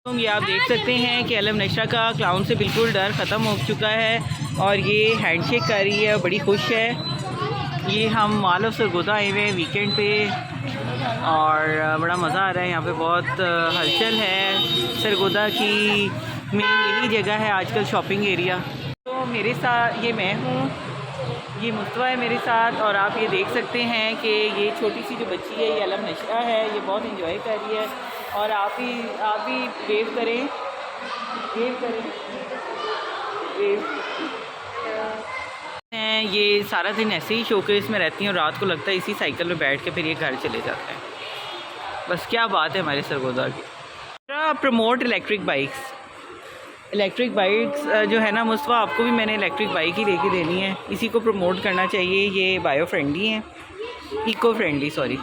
तो ये आप देख सकते हैं कि अलम नशरा का क्लाउन से बिल्कुल डर ख़त्म हो चुका है और ये हैंडशेक कर रही है, बड़ी खुश है। ये हम मॉल ऑफ सरगोदा आए हुए हैं वीकेंड पे और बड़ा मज़ा आ रहा है। यहाँ पे बहुत हलचल है। सरगोदा की मेन यही जगह है आजकल, शॉपिंग एरिया। तो मेरे साथ ये मैं हूँ, ये मुस्तफ़ा है मेरे साथ, और आप ये देख सकते हैं कि ये छोटी सी जो बच्ची है ये अलम नशरा है, ये बहुत इंजॉय कर रही है। और आप भी वेव करें, वेव हैं। ये सारा दिन ऐसे ही शोकेस में रहती हैं और रात को लगता है इसी साइकिल में बैठ के फिर ये घर चले जाते हैं। बस क्या बात है हमारे सरगोदा की। प्रमोट इलेक्ट्रिक बाइक्स जो है ना मुस्तफ़ा, आपको भी मैंने इलेक्ट्रिक बाइक ही लेके देनी है। इसी को प्रमोट करना चाहिए। ये बायो फ्रेंडली हैं, इको फ्रेंडली, सॉरी,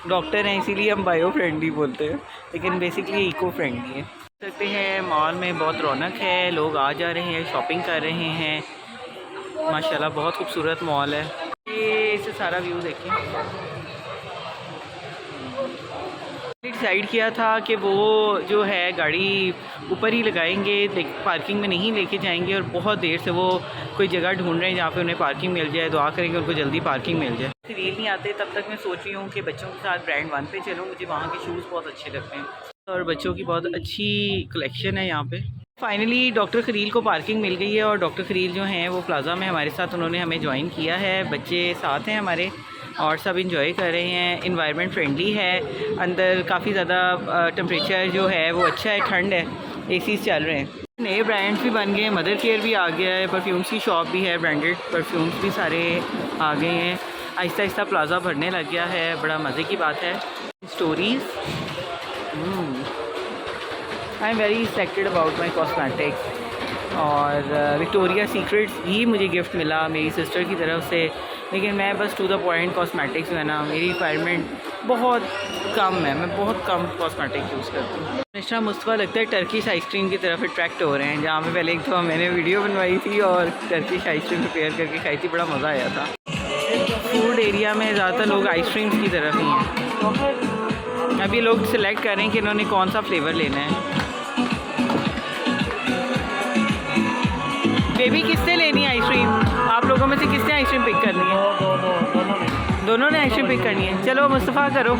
डॉक्टर हैं इसीलिए हम बायो फ्रेंडली बोलते हैं, लेकिन बेसिकली इको फ्रेंडली है। सकते हैं मॉल में बहुत रौनक है, लोग आ जा रहे हैं, शॉपिंग कर रहे हैं। माशाल्लाह बहुत खूबसूरत मॉल है। ये इसे सारा व्यू देखिए। डिसाइड किया था कि वो जो है गाड़ी ऊपर ही लगाएंगे, पार्किंग में नहीं लेके जाएंगे, और बहुत देर से वो कोई जगह ढूंढ रहे हैं जहाँ पे उन्हें पार्किंग मिल जाए। दुआ करेंगे उनको जल्दी पार्किंग मिल जाए। रील नहीं आते तब तक मैं सोच रही हूँ कि बच्चों के साथ ब्रांड 1 पे चलूँ। मुझे वहाँ के शूज़ बहुत अच्छे लगते हैं और बच्चों की बहुत अच्छी कलेक्शन है यहाँ पे। फाइनली डॉक्टर खलील को पार्किंग मिल गई है और डॉक्टर खलील जो हैं वो प्लाज़ा में हमारे साथ उन्होंने हमें ज्वाइन किया है। बच्चे साथ हैं हमारे और सब इंजॉय कर रहे हैं। इन्वायरमेंट फ्रेंडली है, अंदर काफ़ी ज़्यादा टेम्परेचर जो है वो अच्छा है, ठंड है, एसीज़ चल रहे हैं। नए ब्रांड्स भी बन गए हैं, मदर केयर भी आ गया है, परफ्यूम्स की शॉप भी है, ब्रांडेड परफ्यूम्स भी सारे आ गए हैं। आहिस्ता आहिस्ता प्लाज़ा भरने लग गया है, बड़ा मज़े की बात है। Stories, I am very excited about my cosmetics. और विक्टोरिया सीक्रेट्स भी मुझे गिफ्ट मिला मेरी सिस्टर की तरफ से, लेकिन मैं बस टू द पॉइंट कॉस्मेटिक्स जो है ना, मेरी रिक्वायरमेंट बहुत कम है, मैं बहुत कम कॉस्मेटिक यूज़ करती हूँ। नशरा मुस्तफ़ा लगता है टर्किश आइसक्रीम की तरफ अट्रैक्ट हो रहे हैं, जहाँ पे पहले एक तो मैंने वीडियो बनवाई थी और टर्किश आइसक्रीम प्रिपेयर करके खाई थी, बड़ा मज़ा आया था। फूड एरिया में ज़्यादातर लोग आइसक्रीम्स की तरफ ही हैं। अभी लोग सिलेक्ट करें कि इन्होंने कौन सा फ्लेवर लेना है। बेबी किसने लेनी है आइसक्रीम? आप लोगों में से किसने आइसक्रीम पिक करनी है? दोनों ने आइसक्रीम पिक करनी है। चलो मुस्तफ़ा करो।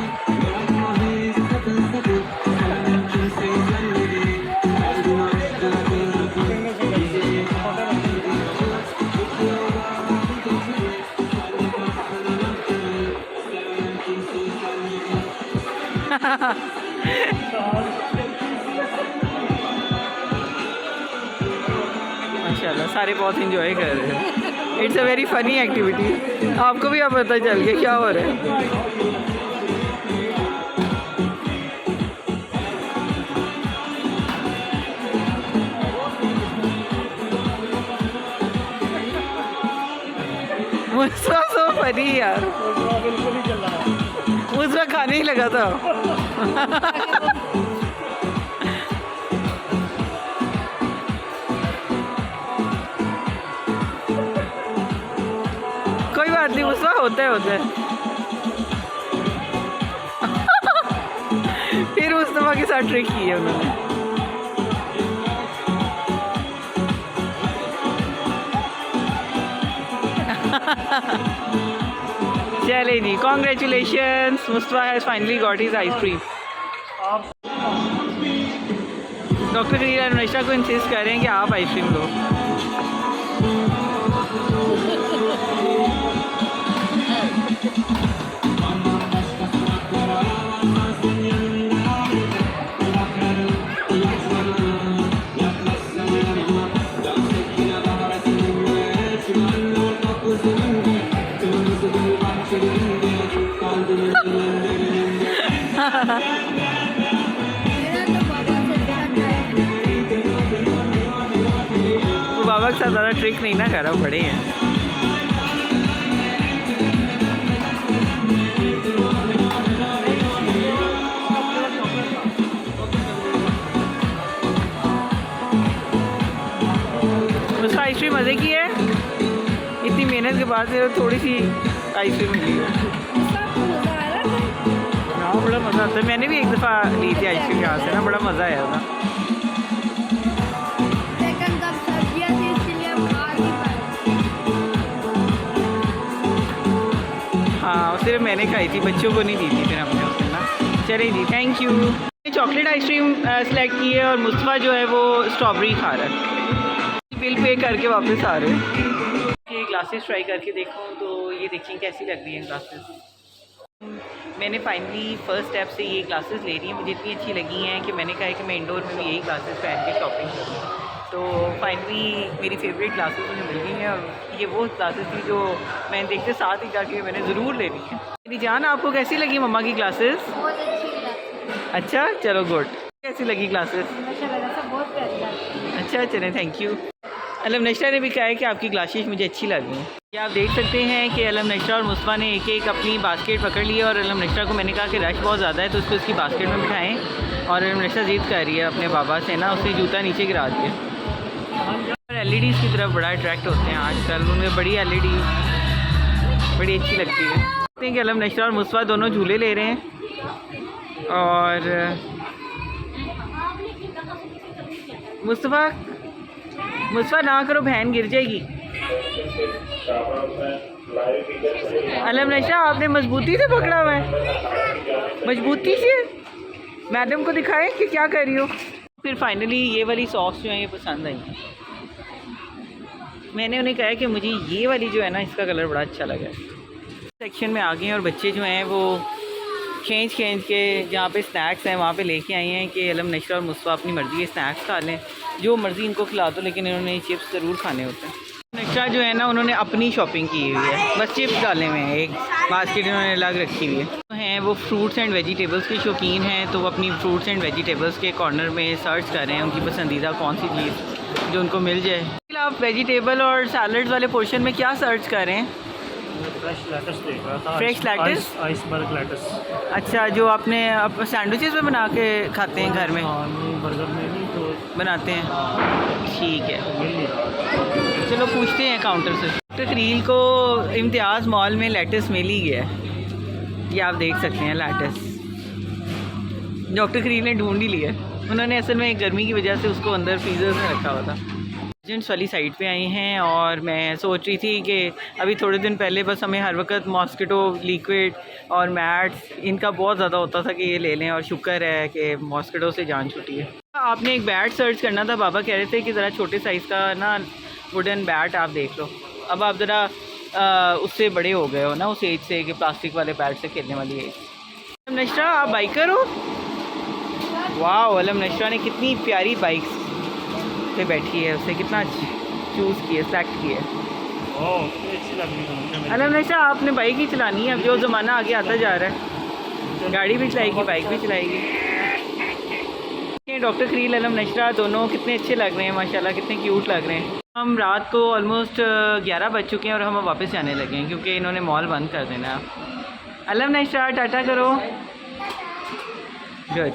माशाल्लाह सारे बहुत इंजॉय कर रहे हैं। It's a very funny activity. आपको भी अब पता चल गया क्या हो रहा है। मुझसे सो फनी यार, मुझसे खाने ही लगा था। कोई बात नहीं, मुझसे होता है। फिर मुस्तफ़ा के साथ ट्रिक की है उन्होंने। चले जी, congratulations, Mustafa has finally got his ice cream. Doctor Khalil नशा को इंसिस्ट कर रहे हैं कि आप आइसक्रीम लो। बाबा के साथ ज़्यादा ट्रिक नहीं ना करा, बड़े हैं। उसका आइसक्रीम मज़े की है, इतनी मेहनत के बाद थोड़ी सी आइसक्रीम मिली है। हाँ बड़ा मज़ा आता है। मैंने भी एक दफ़ा ली थी आइसक्रीम यहाँ से ना, बड़ा मज़ा आया था। हाँ सिर्फ मैंने खाई थी, बच्चों को नहीं दी थी फिर हमने उसमें ना। चले जी, thank you. Chocolate ice cream select की है और मुस्तफ़ा जो है वो स्ट्रॉबेरी खा रहा है। बिल पे करके वापस आ रहे हैं। ये ग्लासेस ट्राई करके देखो तो ये देखिए कैसी लग रही हैं ग्लासेस। मैंने फाइनली फ़र्स्ट स्टेप से ये ग्लासेस ले रही हैं। मुझे इतनी अच्छी लगी हैं कि मैंने कहा है कि मैं इंडोर में भी यही ग्लासेस पहन के शॉपिंग करूँ। तो फाइनली मेरी फेवरेट ग्लासेस मुझे मिल गई हैं और ये वो ग्लासेस थी जो मैंने देखते साथ ही जाके मैंने ज़रूर लेनी है। मेरी जान, आपको कैसी लगी मम्मा की ग्लासेस? बहुत अच्छी लगी। अच्छा चलो गुड। कैसी लगी ग्लासेस? बहुत प्यारी। अच्छा चले, थैंक यू। अलम नशरा ने भी कहा है कि आपकी ग्लासेस मुझे अच्छी लगी। ये आप देख सकते हैं कि अलम नशरा और मुस्तफ़ा ने एक एक अपनी बास्केट पकड़ ली है और अलम नशरा को मैंने कहा कि रश बहुत ज़्यादा है तो उसको उसकी बास्केट में बिठाएं। और अलम नशरा ज़िद कर रही है अपने बाबा से ना, उसने जूता नीचे गिरा दिया। LEDs की तरफ बड़ा अट्रैक्ट होते हैं आजकल, उनमें बड़ी LED बड़ी अच्छी लगती है। देखते हैं कि अलम नशरा और मुस्तफ़ा दोनों झूले ले रहे हैं। और मुस्तफ़ा ना करो, बहन गिर जाएगी। अलम नशरा आपने मजबूती से पकड़ा हुआ है, मजबूती से। मैडम को दिखाएं कि क्या कर रही हो। फिर फाइनली ये वाली सॉक्स जो हैं ये पसंद आई। मैंने उन्हें कहा कि मुझे ये वाली जो है ना इसका कलर बड़ा अच्छा लगा है। सेक्शन में आ गए हैं और बच्चे जो हैं वो खींच के जहाँ पे स्नैक्स हैं वहाँ पे लेके आए हैं कि अलम नशरा और मुस्तफ़ा अपनी मर्ज़ी के स्नैक्स खा लें, जो मर्ज़ी इनको खिला दो, लेकिन इन्होंने चिप्स ज़रूर खाने होते हैं। नशरा जो है ना उन्होंने अपनी शॉपिंग की हुई है, बस चिप्स डाले हुए हैं, एक बास्केट इन्होंने अलग रखी हुई है। वो फ्रूट्स एंड वेजिटेबल्स के शौकीन हैं तो वो अपनी फ्रूट्स एंड वेजिटेबल्स के कॉर्नर में सर्च कर रहे हैं उनकी पसंदीदा कौन सी चीज़ जो उनको मिल जाए। आप वेजिटेबल और सैलड्स वाले पोर्शन में क्या सर्च कर रहे हैं? फ्रेश लेटस देख रहा था। Fresh lettuce? Iceberg lettuce. अच्छा, जो आपने सैंडविचेस में बना के खाते हैं घर में? बर्गर में नहीं तो बनाते हैं, ठीक है। मिल नहीं रहा। चलो पूछते हैं काउंटर से। डॉक्टर खलील को इम्तियाज़ मॉल में लेटस मिल ही गया है, ये आप देख सकते हैं। लेटस डॉक्टर खलील ने ढूंढ ही लिया। उन्होंने असल में गर्मी की वजह से उसको अंदर फ्रीज़र में रखा हुआ था। एजेंट्स वाली साइड पे आई हैं और मैं सोच रही थी कि अभी थोड़े दिन पहले बस हमें हर वक्त मॉस्किटो लिक्विड और मैट्स इनका बहुत ज़्यादा होता था कि ये ले लें, और शुक्र है कि मॉस्किटो से जान छूटी है। आपने एक बैट सर्च करना था, बाबा कह रहे थे कि ज़रा छोटे साइज़ का ना वुडन बैट आप देख लो। अब आप ज़रा उससे बड़े हो गए हो ना उस एज से कि प्लास्टिक वाले बैट से खेलने वाली एज। अलम नशरा आप बाइकर हो? वाह, अलम नशरा ने कितनी प्यारी बाइक्स पे बैठी है, उससे कितना चूज़ किया, सेलेक्ट किया। अलम नशरा आपने बाइक ही चलानी है, अब जो ज़माना आगे आता जा रहा है, गाड़ी भी चलाएगी बाइक भी चलाएगी। डॉक्टर खलील अलम नशरा दोनों कितने अच्छे लग रहे हैं माशाल्लाह, कितने क्यूट लग रहे हैं। हम रात को ऑलमोस्ट 11 बज चुके हैं और हम वापस जाने लगे हैं क्योंकि इन्होंने मॉल बंद कर देना है। अलम नशरा टाटा करो। गुड।